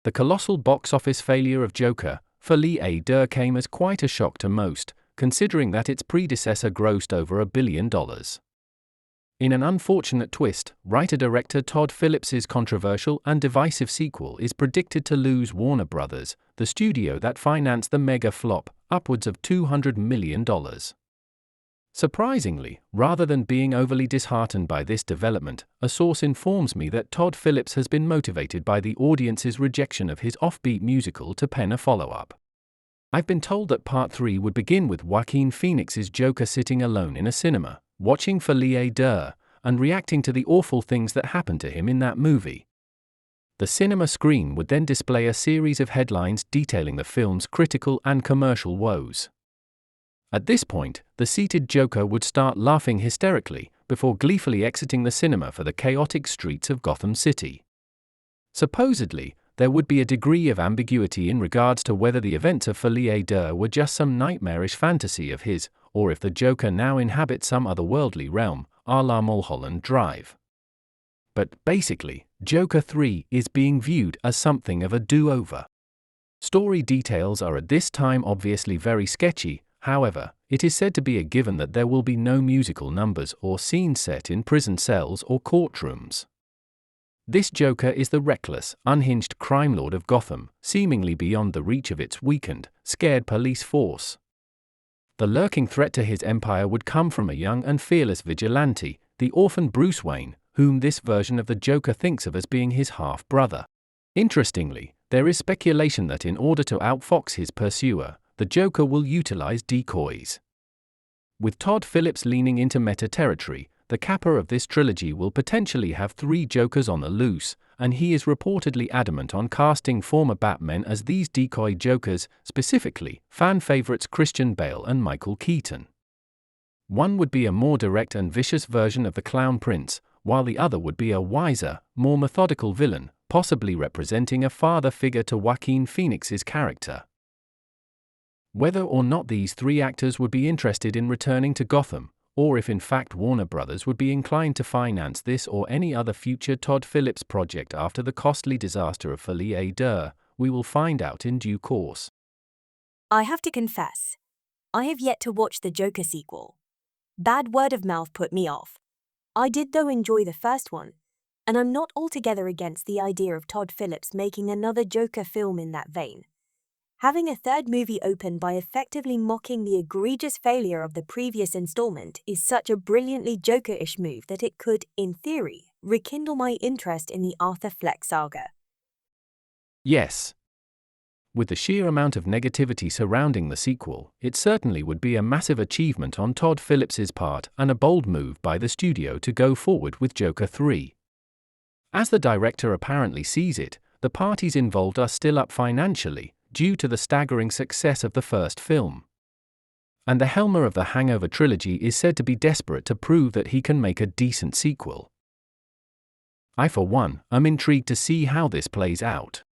The colossal box office failure of Joker, Folie à Deux, came as quite a shock to most, considering that its predecessor grossed over $1 billion. In an unfortunate twist, writer-director Todd Phillips's controversial and divisive sequel is predicted to lose Warner Brothers, the studio that financed the mega flop, upwards of $200 million. Surprisingly, rather than being overly disheartened by this development, a source informs me that Todd Phillips has been motivated by the audience's rejection of his offbeat musical to pen a follow-up. I've been told that Part 3 would begin with Joaquin Phoenix's Joker sitting alone in a cinema, watching Folie à Deux, and reacting to the awful things that happened to him in that movie. The cinema screen would then display a series of headlines detailing the film's critical and commercial woes. At this point, the seated Joker would start laughing hysterically, before gleefully exiting the cinema for the chaotic streets of Gotham City. Supposedly, there would be a degree of ambiguity in regards to whether the events of Folie à Deux were just some nightmarish fantasy of his, or if the Joker now inhabits some otherworldly realm, a la Mulholland Drive. But basically, Joker 3 is being viewed as something of a do-over. Story details are at this time obviously very sketchy. However, it is said to be a given that there will be no musical numbers or scenes set in prison cells or courtrooms. This Joker is the reckless, unhinged crime lord of Gotham, seemingly beyond the reach of its weakened, scared police force. The lurking threat to his empire would come from a young and fearless vigilante, the orphan Bruce Wayne, whom this version of the Joker thinks of as being his half-brother. Interestingly, there is speculation that in order to outfox his pursuer, the Joker will utilize decoys. With Todd Phillips leaning into meta territory, the capper of this trilogy will potentially have 3 Jokers on the loose, and he is reportedly adamant on casting former Batmen as these decoy Jokers, specifically fan favorites Christian Bale and Michael Keaton. One would be a more direct and vicious version of the Clown Prince, while the other would be a wiser, more methodical villain, possibly representing a father figure to Joaquin Phoenix's character. Whether or not these 3 actors would be interested in returning to Gotham, or if in fact Warner Brothers would be inclined to finance this or any other future Todd Phillips project after the costly disaster of Folie à Deux, we will find out in due course. I have to confess, I have yet to watch the Joker sequel. Bad word of mouth put me off. I did though enjoy the first one, and I'm not altogether against the idea of Todd Phillips making another Joker film in that vein. Having a third movie open by effectively mocking the egregious failure of the previous installment is such a brilliantly Joker-ish move that it could, in theory, rekindle my interest in the Arthur Fleck saga. Yes. With the sheer amount of negativity surrounding the sequel, it certainly would be a massive achievement on Todd Phillips's part and a bold move by the studio to go forward with Joker 3. As the director apparently sees it, the parties involved are still up financially, due to the staggering success of the first film. And the helmer of the Hangover trilogy is said to be desperate to prove that he can make a decent sequel. I for one am intrigued to see how this plays out.